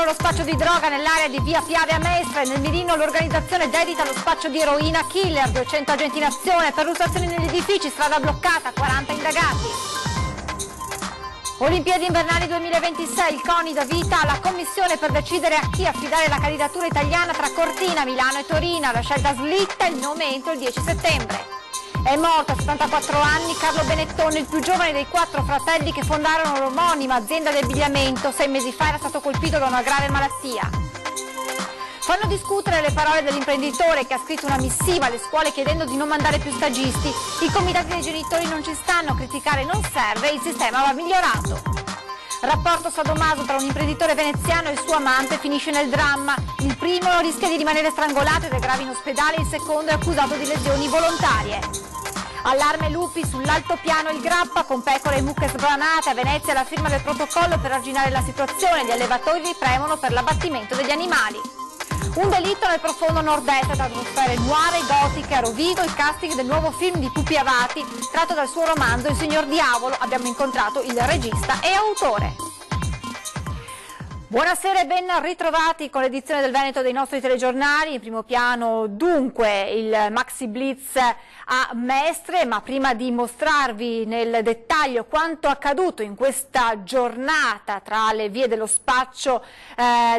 lo spaccio di droga nell'area di via Piave a Mestre. Nel mirino l'organizzazione dedita allo spaccio di eroina killer, 200 agenti in azione, perlustrazioni negli edifici, strada bloccata, 40 indagati. Olimpiadi invernali 2026, il CONI dà vita alla commissione per decidere a chi affidare la candidatura italiana tra Cortina, Milano e Torino. La scelta slitta il nome entro il 10 settembre. È morto a 74 anni Carlo Benetton, il più giovane dei 4 fratelli che fondarono l'omonima azienda di abbigliamento. 6 mesi fa era stato colpito da una grave malattia. Fanno discutere le parole dell'imprenditore che ha scritto una missiva alle scuole chiedendo di non mandare più stagisti. I comitati dei genitori non ci stanno, criticare non serve, il sistema va migliorato. Rapporto sadomaso tra un imprenditore veneziano e il suo amante finisce nel dramma. Il primo rischia di rimanere strangolato ed è grave in ospedale, il secondo è accusato di lesioni volontarie. Allarme lupi sull'altopiano il Grappa, con pecore e mucche sbranate. A Venezia la firma del protocollo per arginare la situazione. Gli allevatori premono per l'abbattimento degli animali. Un delitto nel profondo nord-est, tra atmosfere noire e gotiche. A Rovigo il casting del nuovo film di Pupi Avati, tratto dal suo romanzo Il Signor Diavolo. Abbiamo incontrato il regista e autore. Buonasera e ben ritrovati con l'edizione del Veneto dei nostri telegiornali. In primo piano dunque il Maxi Blitz a Mestre, ma prima di mostrarvi nel dettaglio quanto accaduto in questa giornata tra le vie dello spaccio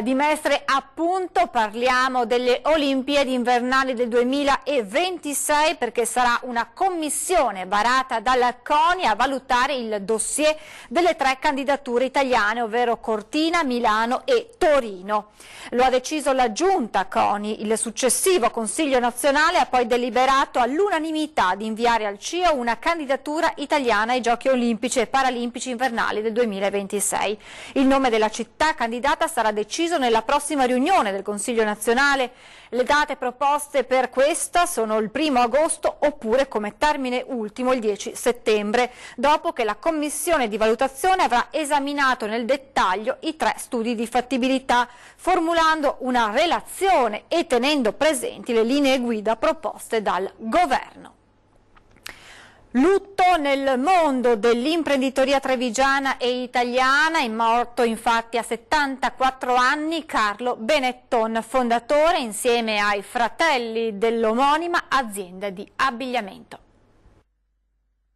di Mestre, appunto parliamo delle Olimpiadi invernali del 2026, perché sarà una commissione varata dal CONI a valutare il dossier delle 3 candidature italiane, ovvero Cortina, Milano e Torino. Lo ha deciso la giunta CONI. Il successivo Consiglio nazionale ha poi deliberato all'unanimità di inviare al CIO una candidatura italiana ai Giochi olimpici e paralimpici invernali del 2026. Il nome della città candidata sarà deciso nella prossima riunione del Consiglio nazionale. Le date proposte per questa sono il 1° agosto oppure come termine ultimo il 10 settembre, dopo che la commissione di valutazione avrà esaminato nel dettaglio i 3 studi di fattibilità, formulando una relazione e tenendo presenti le linee guida proposte dal governo. Lutto nel mondo dell'imprenditoria trevigiana e italiana. È morto infatti a 74 anni Carlo Benetton, fondatore insieme ai fratelli dell'omonima azienda di abbigliamento.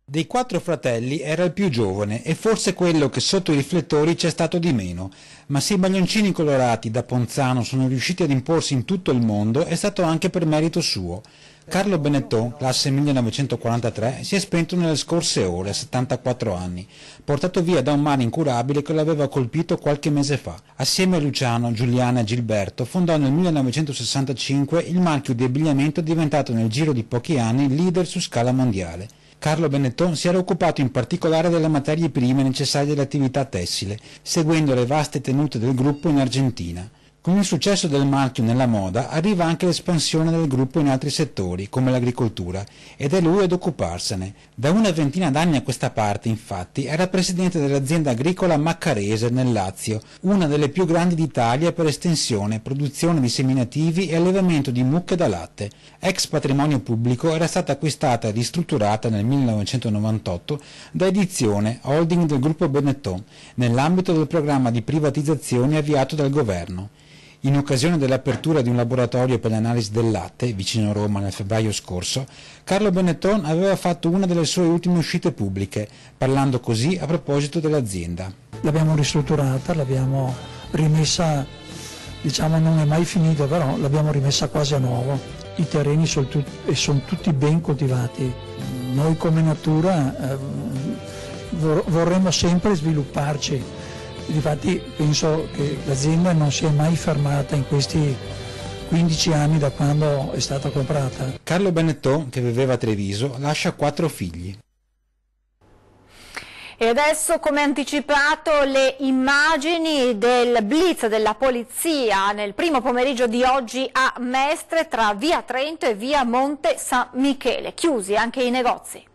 Dei 4 fratelli era il più giovane e forse quello che sotto i riflettori c'è stato di meno, ma se i maglioncini colorati da Ponzano sono riusciti ad imporsi in tutto il mondo è stato anche per merito suo. Carlo Benetton, classe 1943, si è spento nelle scorse ore, a 74 anni, portato via da un male incurabile che l'aveva colpito qualche mese fa. Assieme a Luciano, Giuliana e Gilberto fondò nel 1965 il marchio di abbigliamento diventato nel giro di pochi anni leader su scala mondiale. Carlo Benetton si era occupato in particolare delle materie prime necessarie all'attività tessile, seguendo le vaste tenute del gruppo in Argentina. Con il successo del marchio nella moda arriva anche l'espansione del gruppo in altri settori, come l'agricoltura, ed è lui ad occuparsene. Da una ventina d'anni a questa parte, infatti, era presidente dell'azienda agricola Maccarese nel Lazio, una delle più grandi d'Italia per estensione, produzione di seminativi e allevamento di mucche da latte. Ex patrimonio pubblico, era stata acquistata e ristrutturata nel 1998 da Edizione, holding del gruppo Benetton, nell'ambito del programma di privatizzazione avviato dal governo. In occasione dell'apertura di un laboratorio per l'analisi del latte, vicino Roma nel febbraio scorso, Carlo Benetton aveva fatto una delle sue ultime uscite pubbliche, parlando così a proposito dell'azienda. L'abbiamo ristrutturata, l'abbiamo rimessa, diciamo non è mai finita, però l'abbiamo rimessa quasi a nuovo. I terreni sono tutti ben coltivati. Noi come natura vorremmo sempre svilupparci. Difatti penso che l'azienda non si è mai fermata in questi 15 anni da quando è stata comprata. Carlo Benetton, che viveva a Treviso, lascia 4 figli. E adesso, come anticipato, le immagini del blitz della polizia nel primo pomeriggio di oggi a Mestre tra via Trento e via Monte San Michele, chiusi anche i negozi.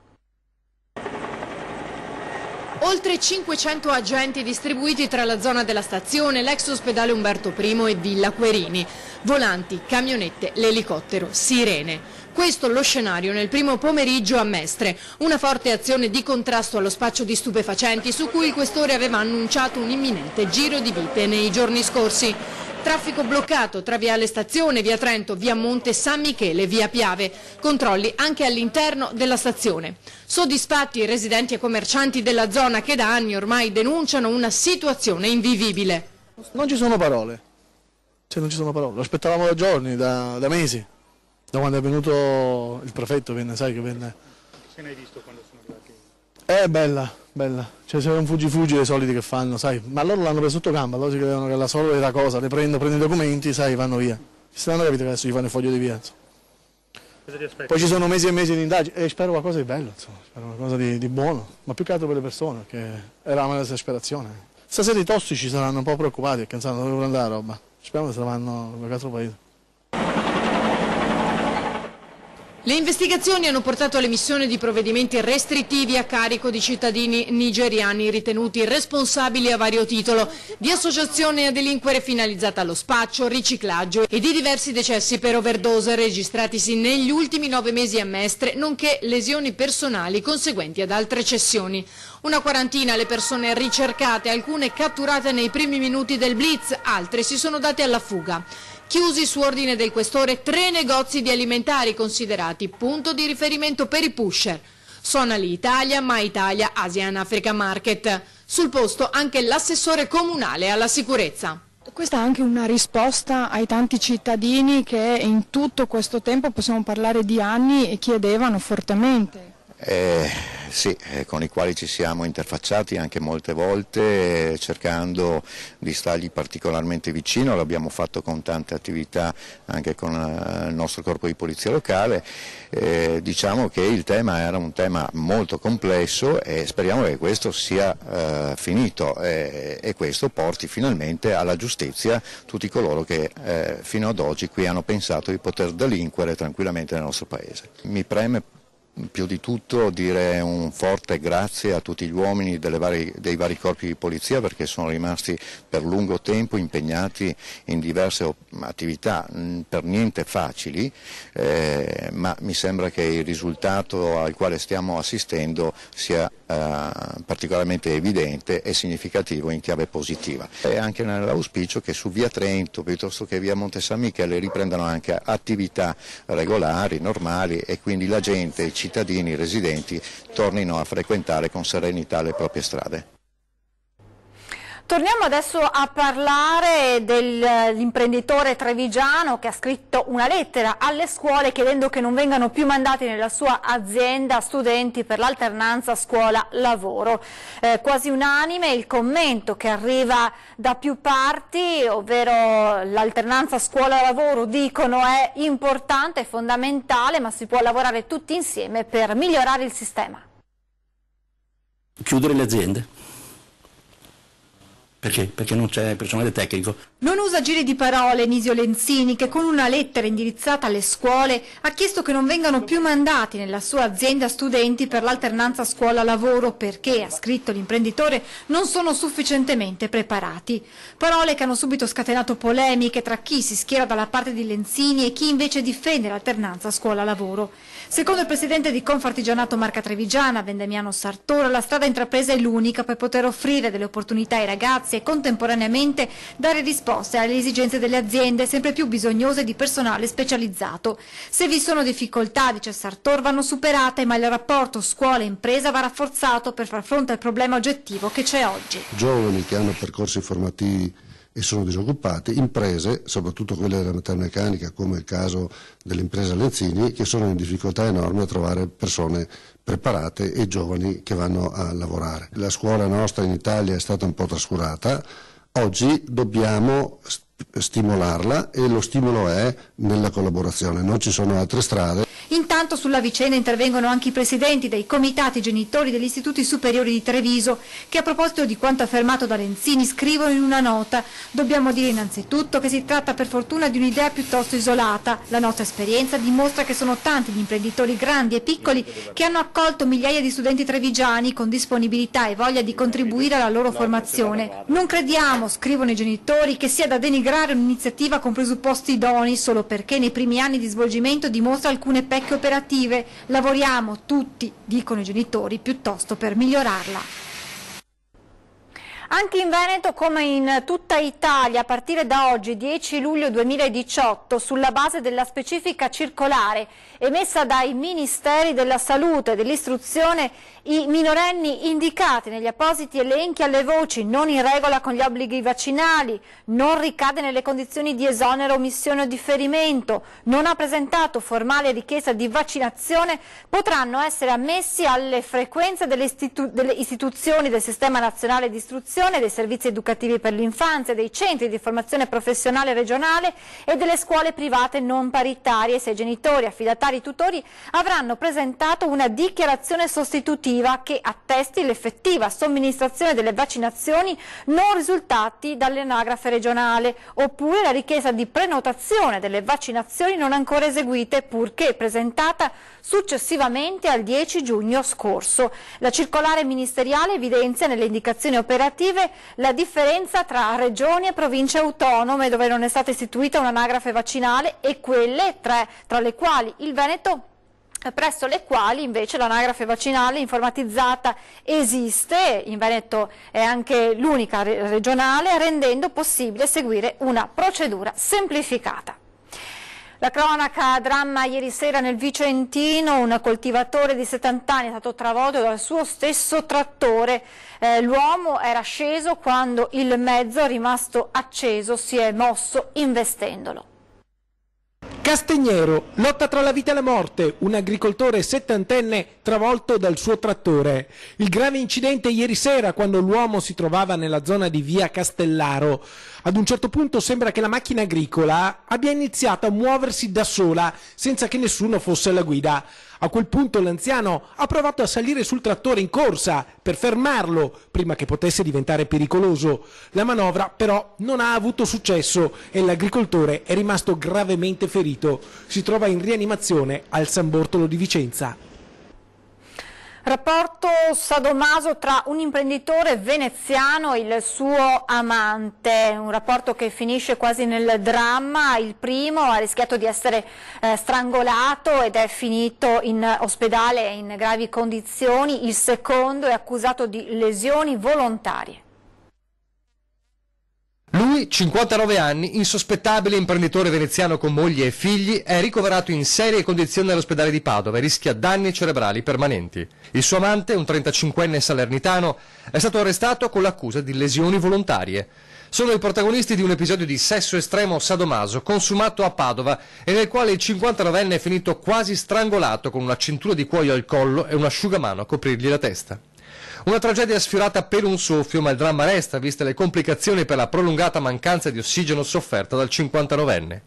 Oltre 500 agenti distribuiti tra la zona della stazione, l'ex ospedale Umberto I e Villa Querini. Volanti, camionette, l'elicottero, sirene. Questo lo scenario nel primo pomeriggio a Mestre. Una forte azione di contrasto allo spaccio di stupefacenti su cui il questore aveva annunciato un imminente giro di vite nei giorni scorsi. Traffico bloccato tra Viale Stazione, Via Trento, Via Monte San Michele, Via Piave. Controlli anche all'interno della stazione. Soddisfatti i residenti e commercianti della zona che da anni ormai denunciano una situazione invivibile. Non ci sono parole, non ci sono parole. Lo aspettavamo da giorni, da mesi, da quando è venuto il prefetto, sai che venne. Se ne hai visto quando sono arrivati? È bella, bella. Cioè c'è un fuggi dei soliti che fanno, sai. Ma loro l'hanno preso sotto gamba, loro si credevano che la solita cosa, le prendo i documenti, sai, vanno via. Ci stanno capito che adesso gli fanno il foglio di via, insomma. Cosa ti aspetti? Poi ci sono mesi e mesi di indagini e spero qualcosa di bello, insomma. Spero qualcosa di buono, ma più che altro per le persone, che era una desesperazione. Stasera i tossici saranno un po' preoccupati perché sanno dove vuole andare la roba. Speriamo che se la vanno in qualche altro paese. Le investigazioni hanno portato all'emissione di provvedimenti restrittivi a carico di cittadini nigeriani ritenuti responsabili a vario titolo di associazione a delinquere finalizzata allo spaccio, riciclaggio e di diversi decessi per overdose registratisi negli ultimi 9 mesi a Mestre, nonché lesioni personali conseguenti ad altre cessioni. Una quarantina le persone ricercate, alcune catturate nei primi minuti del blitz, altre si sono date alla fuga. Chiusi su ordine del questore 3 negozi di alimentari considerati punto di riferimento per i pusher. Sonali Italia, Ma Italia, Asian Africa Market. Sul posto anche l'assessore comunale alla sicurezza. Questa è anche una risposta ai tanti cittadini che in tutto questo tempo, possiamo parlare di anni, chiedevano fortemente. Sì, con i quali ci siamo interfacciati anche molte volte cercando di stargli particolarmente vicino, l'abbiamo fatto con tante attività anche con il nostro corpo di polizia locale, diciamo che il tema era un tema molto complesso e speriamo che questo sia finito e questo porti finalmente alla giustizia tutti coloro che fino ad oggi qui hanno pensato di poter delinquere tranquillamente nel nostro paese. Mi preme più di tutto dire un forte grazie a tutti gli uomini dei vari corpi di polizia perché sono rimasti per lungo tempo impegnati in diverse attività per niente facili, ma mi sembra che il risultato al quale stiamo assistendo sia particolarmente evidente e significativo in chiave positiva. E anche nell'auspicio che su Via Trento piuttosto che Via Monte San Michele riprendano anche attività regolari, normali e quindi la gente, i cittadini, i residenti tornino a frequentare con serenità le proprie strade. Torniamo adesso a parlare dell'imprenditore trevigiano che ha scritto una lettera alle scuole chiedendo che non vengano più mandati nella sua azienda studenti per l'alternanza scuola-lavoro. Quasi unanime il commento che arriva da più parti, ovvero l'alternanza scuola-lavoro, dicono è importante, è fondamentale, ma si può lavorare tutti insieme per migliorare il sistema. Chiudere le aziende. Perché? Perché non c'è personale tecnico. Non usa giri di parole Nisio Lenzini, che con una lettera indirizzata alle scuole ha chiesto che non vengano più mandati nella sua azienda studenti per l'alternanza scuola-lavoro perché, ha scritto l'imprenditore, non sono sufficientemente preparati. Parole che hanno subito scatenato polemiche tra chi si schiera dalla parte di Lenzini e chi invece difende l'alternanza scuola-lavoro. Secondo il presidente di Confartigianato Marca Trevigiana, Vendemiano Sartora, la strada intrapresa è l'unica per poter offrire delle opportunità ai ragazzi e contemporaneamente dare risposte alle esigenze delle aziende sempre più bisognose di personale specializzato. Se vi sono difficoltà, dice Sartor, vanno superate, ma il rapporto scuola-impresa va rafforzato per far fronte al problema oggettivo che c'è oggi. Giovani che hanno percorsi formativi e sono disoccupati, imprese, soprattutto quelle della metalmeccanica come il caso dell'impresa Lenzini, che sono in difficoltà enorme a trovare persone preparate e giovani che vanno a lavorare. La scuola nostra in Italia è stata un po' trascurata, oggi dobbiamo stimolarla e lo stimolo è nella collaborazione, non ci sono altre strade. Intanto sulla vicenda intervengono anche i presidenti dei comitati genitori degli istituti superiori di Treviso che a proposito di quanto affermato da Lenzini scrivono in una nota: dobbiamo dire innanzitutto che si tratta per fortuna di un'idea piuttosto isolata. La nostra esperienza dimostra che sono tanti gli imprenditori grandi e piccoli che hanno accolto migliaia di studenti trevigiani con disponibilità e voglia di contribuire alla loro formazione. Non crediamo, scrivono i genitori, che sia da denigrare un'iniziativa con presupposti idonei solo perché nei primi anni di svolgimento dimostra alcune perdite orecchie operative. Lavoriamo tutti, dicono i genitori, piuttosto per migliorarla. Anche in Veneto, come in tutta Italia, a partire da oggi, 10 luglio 2018, sulla base della specifica circolare emessa dai Ministeri della Salute e dell'Istruzione, i minorenni indicati negli appositi elenchi alle voci non in regola con gli obblighi vaccinali, non ricade nelle condizioni di esonero, omissione o differimento, non ha presentato formale richiesta di vaccinazione, potranno essere ammessi alle frequenze delle istituzioni del Sistema Nazionale di Istruzione, dei servizi educativi per l'infanzia, dei centri di formazione professionale regionale e delle scuole private non paritarie, se genitori, affidatari e tutori avranno presentato una dichiarazione sostitutiva che attesti l'effettiva somministrazione delle vaccinazioni non risultati dall'anagrafe regionale, oppure la richiesta di prenotazione delle vaccinazioni non ancora eseguite, purché presentata successivamente al 10 giugno scorso. La circolare ministeriale evidenzia nelle indicazioni operative la differenza tra regioni e province autonome dove non è stata istituita un'anagrafe vaccinale e quelle tra le quali il Veneto, presso le quali invece l'anagrafe vaccinale informatizzata esiste. In Veneto è anche l'unica regionale, rendendo possibile seguire una procedura semplificata. La cronaca dramma ieri sera nel Vicentino, un coltivatore di 70 anni è stato travolto dal suo stesso trattore. L'uomo era sceso quando il mezzo, rimasto acceso, si è mosso investendolo. Castignero, lotta tra la vita e la morte, un agricoltore settantenne travolto dal suo trattore. Il grave incidente ieri sera quando l'uomo si trovava nella zona di via Castellaro. Ad un certo punto sembra che la macchina agricola abbia iniziato a muoversi da sola senza che nessuno fosse alla guida. A quel punto l'anziano ha provato a salire sul trattore in corsa per fermarlo prima che potesse diventare pericoloso. La manovra però non ha avuto successo e l'agricoltore è rimasto gravemente ferito. Si trova in rianimazione al San Bortolo di Vicenza. Rapporto sadomaso tra un imprenditore veneziano e il suo amante, un rapporto che finisce quasi nel dramma. Il primo ha rischiato di essere strangolato ed è finito in ospedale in gravi condizioni, il secondo è accusato di lesioni volontarie. Lui, 59 anni, insospettabile imprenditore veneziano con moglie e figli, è ricoverato in serie condizioni all'ospedale di Padova e rischia danni cerebrali permanenti. Il suo amante, un 35enne salernitano, è stato arrestato con l'accusa di lesioni volontarie. Sono i protagonisti di un episodio di sesso estremo sadomaso consumato a Padova e nel quale il 59enne è finito quasi strangolato con una cintura di cuoio al collo e un asciugamano a coprirgli la testa. Una tragedia sfiorata per un soffio, ma il dramma resta, viste le complicazioni per la prolungata mancanza di ossigeno sofferta dal 59enne.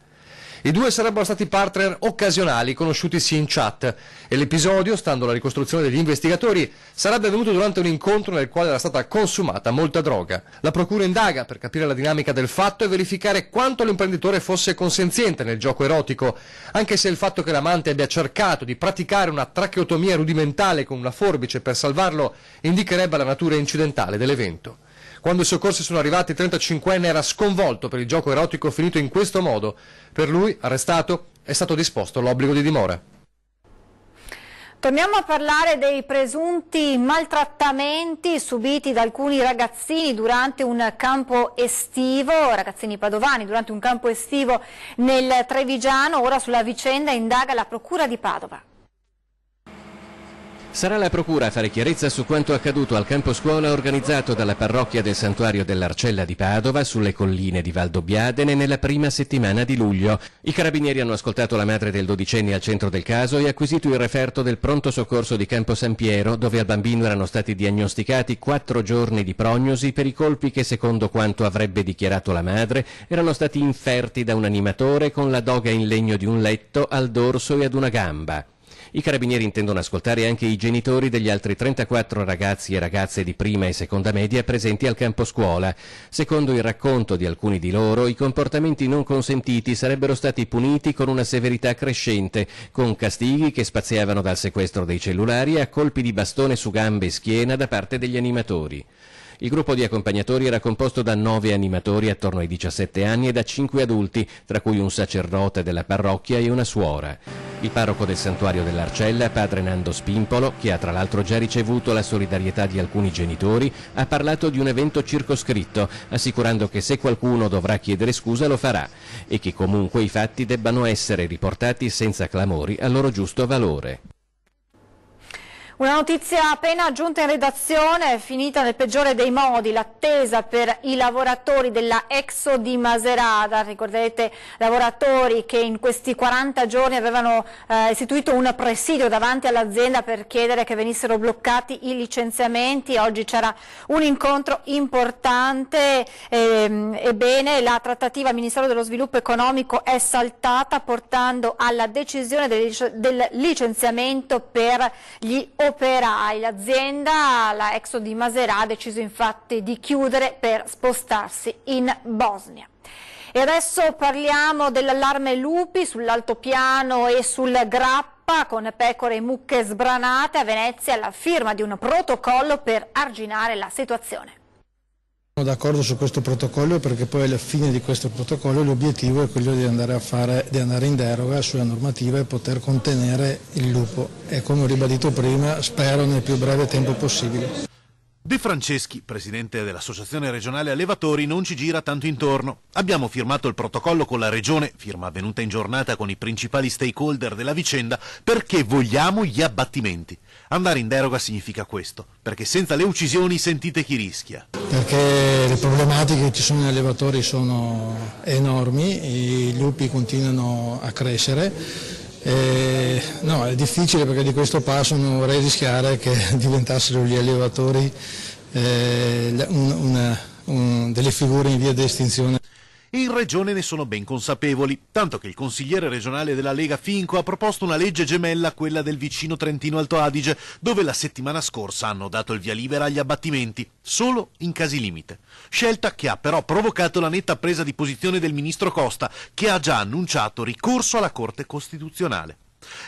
I due sarebbero stati partner occasionali, conosciutisi in chat, e l'episodio, stando alla ricostruzione degli investigatori, sarebbe avvenuto durante un incontro nel quale era stata consumata molta droga. La procura indaga per capire la dinamica del fatto e verificare quanto l'imprenditore fosse consenziente nel gioco erotico, anche se il fatto che l'amante abbia cercato di praticare una tracheotomia rudimentale con una forbice per salvarlo indicherebbe la natura incidentale dell'evento. Quando i soccorsi sono arrivati, il 35enne era sconvolto per il gioco erotico finito in questo modo. Per lui, arrestato, è stato disposto l'obbligo di dimora. Torniamo a parlare dei presunti maltrattamenti subiti da alcuni ragazzini durante un campo estivo, ragazzini padovani, durante un campo estivo nel Trevigiano. Ora sulla vicenda indaga la Procura di Padova. Sarà la Procura a fare chiarezza su quanto accaduto al campo scuola organizzato dalla parrocchia del Santuario dell'Arcella di Padova sulle colline di Valdobbiadene nella prima settimana di luglio. I carabinieri hanno ascoltato la madre del dodicenne al centro del caso e acquisito il referto del pronto soccorso di Campo San Piero, dove al bambino erano stati diagnosticati 4 giorni di prognosi per i colpi che, secondo quanto avrebbe dichiarato la madre, erano stati inferti da un animatore con la doga in legno di un letto al dorso e ad una gamba. I carabinieri intendono ascoltare anche i genitori degli altri 34 ragazzi e ragazze di prima e seconda media presenti al campo scuola. Secondo il racconto di alcuni di loro, i comportamenti non consentiti sarebbero stati puniti con una severità crescente, con castighi che spaziavano dal sequestro dei cellulari a colpi di bastone su gambe e schiena da parte degli animatori. Il gruppo di accompagnatori era composto da 9 animatori attorno ai 17 anni e da 5 adulti, tra cui un sacerdote della parrocchia e una suora. Il parroco del santuario dell'Arcella, padre Nando Spimpolo, che ha tra l'altro già ricevuto la solidarietà di alcuni genitori, ha parlato di un evento circoscritto, assicurando che se qualcuno dovrà chiedere scusa lo farà e che comunque i fatti debbano essere riportati senza clamori al loro giusto valore. Una notizia appena giunta in redazione, finita nel peggiore dei modi, l'attesa per i lavoratori della Exo di Macerata. Ricorderete, lavoratori che in questi 40 giorni avevano istituito un presidio davanti all'azienda per chiedere che venissero bloccati i licenziamenti. Oggi c'era un incontro importante, ebbene la trattativa al Ministero dello Sviluppo Economico è saltata, portando alla decisione del licenziamento per gli operai. L'azienda, la Exo di Macerata, ha deciso infatti di chiudere per spostarsi in Bosnia. E adesso parliamo dell'allarme lupi sull'altopiano e sul Grappa, con pecore e mucche sbranate. A Venezia la firma di un protocollo per arginare la situazione. Sono d'accordo su questo protocollo perché poi alla fine di questo protocollo l'obiettivo è quello di andare in deroga sulla normativa e poter contenere il lupo e, come ho ribadito prima, spero nel più breve tempo possibile. De Franceschi, presidente dell'Associazione Regionale Allevatori, non ci gira tanto intorno. Abbiamo firmato il protocollo con la Regione, firma avvenuta in giornata con i principali stakeholder della vicenda, perché vogliamo gli abbattimenti. Andare in deroga significa questo, perché senza le uccisioni sentite chi rischia. Perché le problematiche che ci sono negli allevatori sono enormi, i lupi continuano a crescere. No, è difficile perché di questo passo non vorrei rischiare che diventassero gli allevatori delle figure in via di estinzione. In Regione ne sono ben consapevoli, tanto che il consigliere regionale della Lega Finco ha proposto una legge gemella a quella del vicino Trentino Alto Adige, dove la settimana scorsa hanno dato il via libera agli abbattimenti, solo in casi limite. Scelta che ha però provocato la netta presa di posizione del ministro Costa, che ha già annunciato ricorso alla Corte Costituzionale.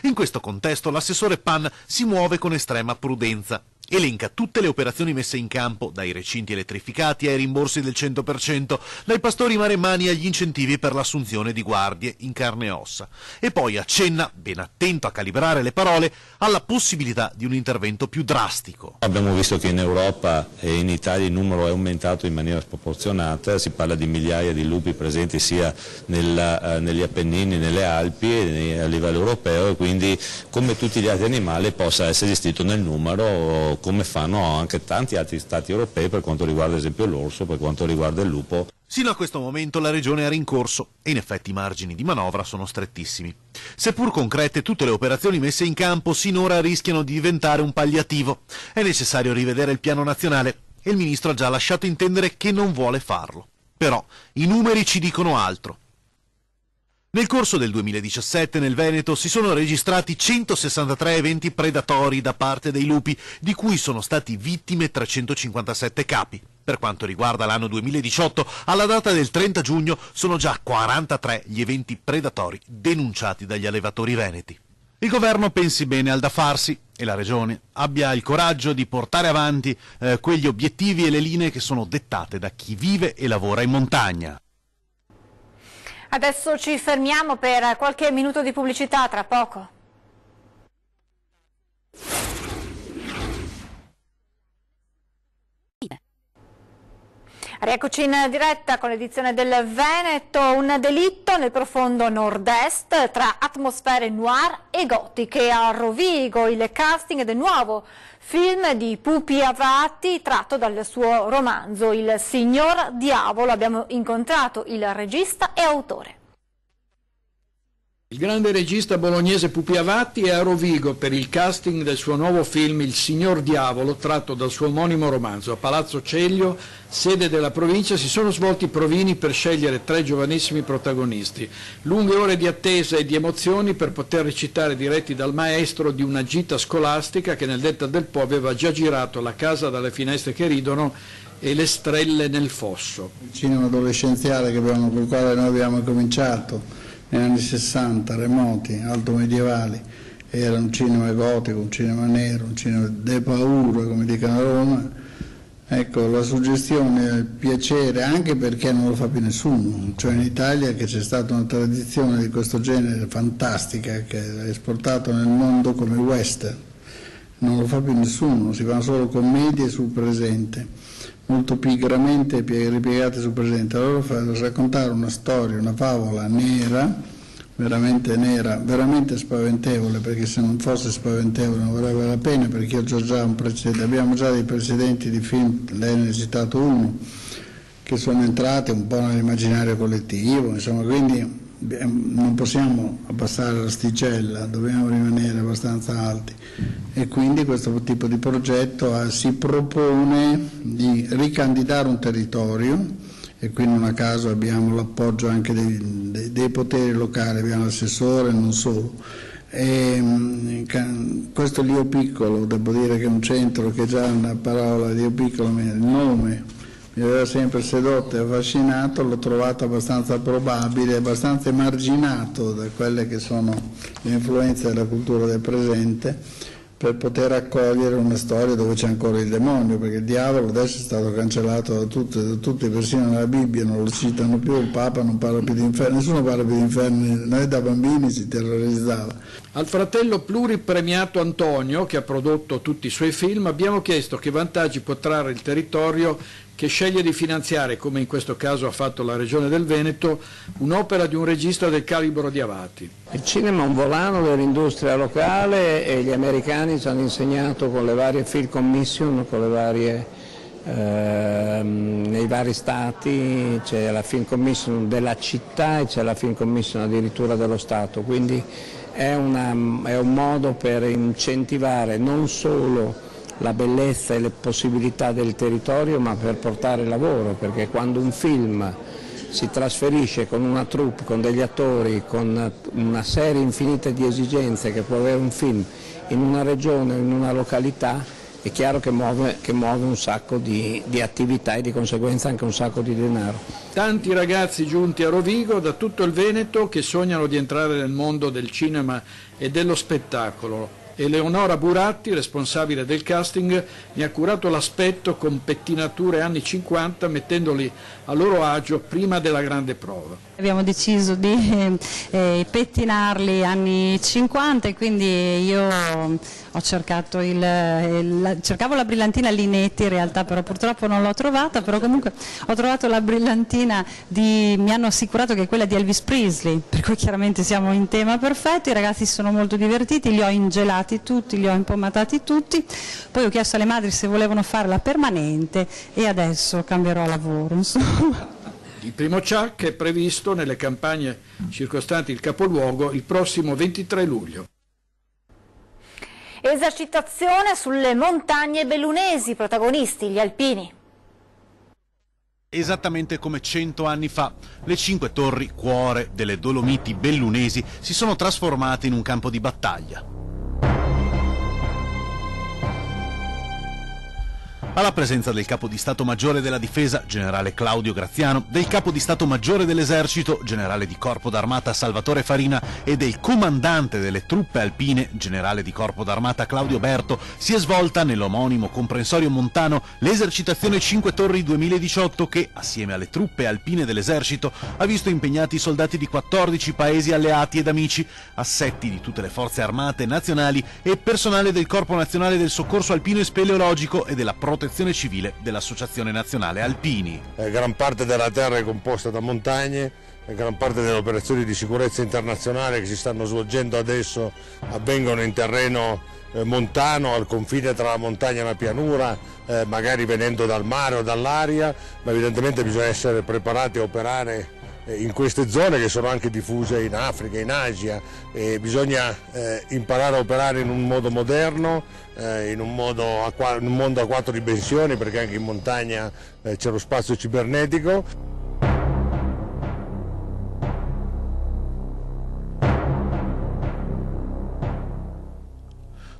In questo contesto l'assessore Pan si muove con estrema prudenza. Elenca tutte le operazioni messe in campo, dai recinti elettrificati ai rimborsi del 100%, dai pastori maremmani agli incentivi per l'assunzione di guardie in carne e ossa. E poi accenna, ben attento a calibrare le parole, alla possibilità di un intervento più drastico. Abbiamo visto che in Europa e in Italia il numero è aumentato in maniera sproporzionata, si parla di migliaia di lupi presenti sia negli Appennini, nelle Alpi e a livello europeo, e quindi come tutti gli altri animali possa essere gestito nel numero, come fanno anche tanti altri stati europei per quanto riguarda ad esempio l'orso, per quanto riguarda il lupo. Sino a questo momento la Regione ha rincorso e in effetti i margini di manovra sono strettissimi. Seppur concrete, tutte le operazioni messe in campo sinora rischiano di diventare un palliativo. È necessario rivedere il piano nazionale e il Ministro ha già lasciato intendere che non vuole farlo. Però i numeri ci dicono altro. Nel corso del 2017 nel Veneto si sono registrati 163 eventi predatori da parte dei lupi, di cui sono stati vittime 357 capi. Per quanto riguarda l'anno 2018, alla data del 30 giugno sono già 43 gli eventi predatori denunciati dagli allevatori veneti. Il governo pensi bene al da farsi e la Regione abbia il coraggio di portare avanti quegli obiettivi e le linee che sono dettate da chi vive e lavora in montagna. Adesso ci fermiamo per qualche minuto di pubblicità, tra poco. Rieccoci in diretta con l'edizione del Veneto. Un delitto nel profondo nord-est tra atmosfere noir e gotiche. A Rovigo il casting del nuovo film di Pupi Avati tratto dal suo romanzo Il Signor Diavolo. Abbiamo incontrato il regista e autore. Il grande regista bolognese Pupi Avati è a Rovigo per il casting del suo nuovo film Il Signor Diavolo, tratto dal suo omonimo romanzo. A Palazzo Ceglio, sede della provincia, si sono svolti provini per scegliere 3 giovanissimi protagonisti. Lunghe ore di attesa e di emozioni per poter recitare diretti dal maestro di una gita scolastica che nel Delta del Po aveva già girato La casa dalle finestre che ridono e Le strelle nel fosso. Il cinema adolescenziale con il quale noi abbiamo cominciato negli anni 60, remoti, alto medievali, era un cinema gotico, un cinema nero, un cinema de paura, come dicono a Roma, Ecco, la suggestione, il piacere, anche perché non lo fa più nessuno, cioè in Italia che c'è stata una tradizione di questo genere fantastica che è esportato nel mondo come western, non lo fa più nessuno, si fanno solo commedie sul presente, molto pigramente ripiegate sul presente. Allora raccontare una storia, una favola nera, veramente spaventevole, perché se non fosse spaventevole non varrebbe la pena, perché io ho già un precedente, abbiamo già dei precedenti di film, lei ne ha citato uno, che sono entrati un po' nell'immaginario collettivo, insomma, quindi non possiamo abbassare l'asticella, dobbiamo rimanere abbastanza alti, e quindi questo tipo di progetto si propone di ricandidare un territorio, e qui non a caso abbiamo l'appoggio anche dei poteri locali, abbiamo l'assessore e non solo. Questo Lio Piccolo, devo dire che è un centro che già una parola Lio Piccolo, il nome mi aveva sempre sedotto e affascinato, l'ho trovato abbastanza probabile, abbastanza emarginato da quelle che sono le influenze della cultura del presente, per poter accogliere una storia dove c'è ancora il demonio, perché il diavolo adesso è stato cancellato da tutti, persino nella Bibbia non lo citano più, il Papa non parla più di inferno, nessuno parla più di inferno, noi da bambini si terrorizzava. Al fratello pluripremiato Antonio, che ha prodotto tutti i suoi film, abbiamo chiesto che vantaggi può trarre il territorio che sceglie di finanziare, come in questo caso ha fatto la Regione del Veneto, un'opera di un regista del calibro di Avati. Il cinema è un volano dell'industria locale e gli americani ci hanno insegnato con le varie film commission, con le varie, nei vari stati c'è la film commission della città e c'è la film commission addirittura dello Stato, quindi è un modo per incentivare non solo la bellezza e le possibilità del territorio, ma per portare lavoro, perché quando un film si trasferisce con una troupe, con degli attori, con una serie infinita di esigenze che può avere un film in una regione o in una località, è chiaro che muove un sacco di attività e di conseguenza anche un sacco di denaro. Tanti ragazzi giunti a Rovigo da tutto il Veneto che sognano di entrare nel mondo del cinema e dello spettacolo. Eleonora Buratti, responsabile del casting, mi ha curato l'aspetto con pettinature anni 50, mettendoli a loro agio prima della grande prova. Abbiamo deciso di pettinarli anni 50 e quindi io ho cercato cercavo la brillantina Linetti in realtà, però purtroppo non l'ho trovata, però comunque ho trovato la brillantina mi hanno assicurato che è quella di Elvis Presley, per cui chiaramente siamo in tema perfetto, i ragazzi si sono molto divertiti, li ho ingelati tutti, li ho impomatati tutti, poi ho chiesto alle madri se volevano farla permanente e adesso cambierò lavoro, insomma. Il primo ciak è previsto nelle campagne circostanti il capoluogo il prossimo 23 luglio. Esercitazione sulle montagne bellunesi, protagonisti gli alpini. Esattamente come 100 anni fa, le 5 torri, cuore delle Dolomiti bellunesi, si sono trasformate in un campo di battaglia. Alla presenza del capo di Stato Maggiore della Difesa, generale Claudio Graziano, del capo di Stato Maggiore dell'Esercito, generale di Corpo d'Armata Salvatore Farina, e del comandante delle truppe alpine, generale di Corpo d'Armata Claudio Berto, si è svolta nell'omonimo comprensorio montano l'esercitazione 5 Torri 2018 che, assieme alle truppe alpine dell'Esercito, ha visto impegnati soldati di 14 paesi alleati ed amici, assetti di tutte le forze armate nazionali e personale del Corpo Nazionale del Soccorso Alpino e Speleologico e della Protezione Civile dell'Associazione Nazionale Alpini. Gran parte della terra è composta da montagne, gran parte delle operazioni di sicurezza internazionale che si stanno svolgendo adesso avvengono in terreno montano, al confine tra la montagna e la pianura, magari venendo dal mare o dall'aria, ma evidentemente bisogna essere preparati a operare in queste zone che sono anche diffuse in Africa, in Asia, e bisogna imparare a operare in un modo moderno, in un mondo a 4 dimensioni, perché anche in montagna c'è lo spazio cibernetico.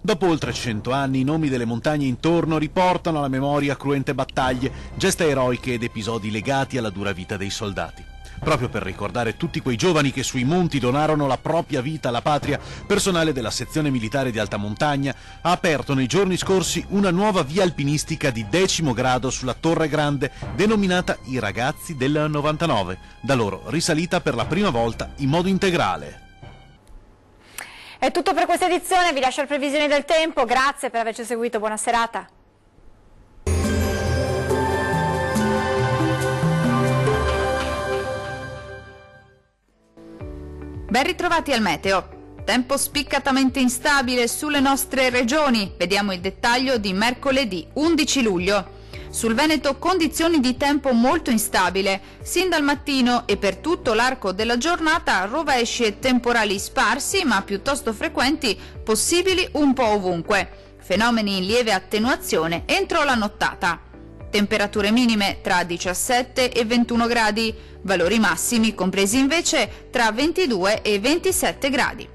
Dopo oltre 100 anni i nomi delle montagne intorno riportano alla memoria cruente battaglie, gesta eroiche ed episodi legati alla dura vita dei soldati. Proprio per ricordare tutti quei giovani che sui monti donarono la propria vita alla patria, personale della sezione militare di alta montagna ha aperto nei giorni scorsi una nuova via alpinistica di 10° grado sulla Torre Grande, denominata I Ragazzi del 99, da loro risalita per la prima volta in modo integrale. È tutto per questa edizione, vi lascio le previsioni del tempo, grazie per averci seguito, buona serata. Ben ritrovati al meteo. Tempo spiccatamente instabile sulle nostre regioni. Vediamo il dettaglio di mercoledì 11 luglio. Sul Veneto condizioni di tempo molto instabile. Sin dal mattino e per tutto l'arco della giornata rovesci e temporali sparsi ma piuttosto frequenti, possibili un po' ovunque. Fenomeni in lieve attenuazione entro la nottata. Temperature minime tra 17 e 21 gradi, valori massimi compresi invece tra 22 e 27 gradi.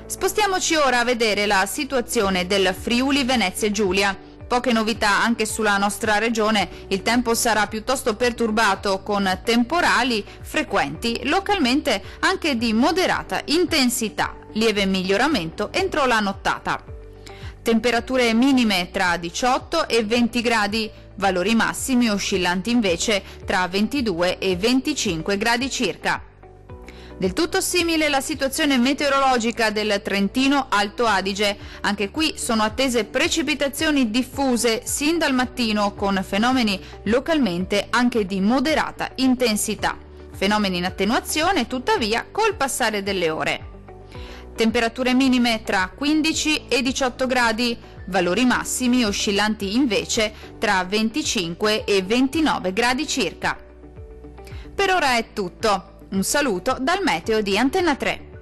Spostiamoci ora a vedere la situazione del Friuli Venezia Giulia. Poche novità anche sulla nostra regione, il tempo sarà piuttosto perturbato con temporali frequenti, localmente anche di moderata intensità, lieve miglioramento entro la nottata. Temperature minime tra 18 e 20 gradi, valori massimi oscillanti invece tra 22 e 25 gradi circa. Del tutto simile la situazione meteorologica del Trentino Alto Adige. Anche qui sono attese precipitazioni diffuse sin dal mattino con fenomeni localmente anche di moderata intensità. Fenomeni in attenuazione tuttavia col passare delle ore. Temperature minime tra 15 e 18 gradi, valori massimi oscillanti invece tra 25 e 29 gradi circa. Per ora è tutto. Un saluto dal meteo di Antenna 3.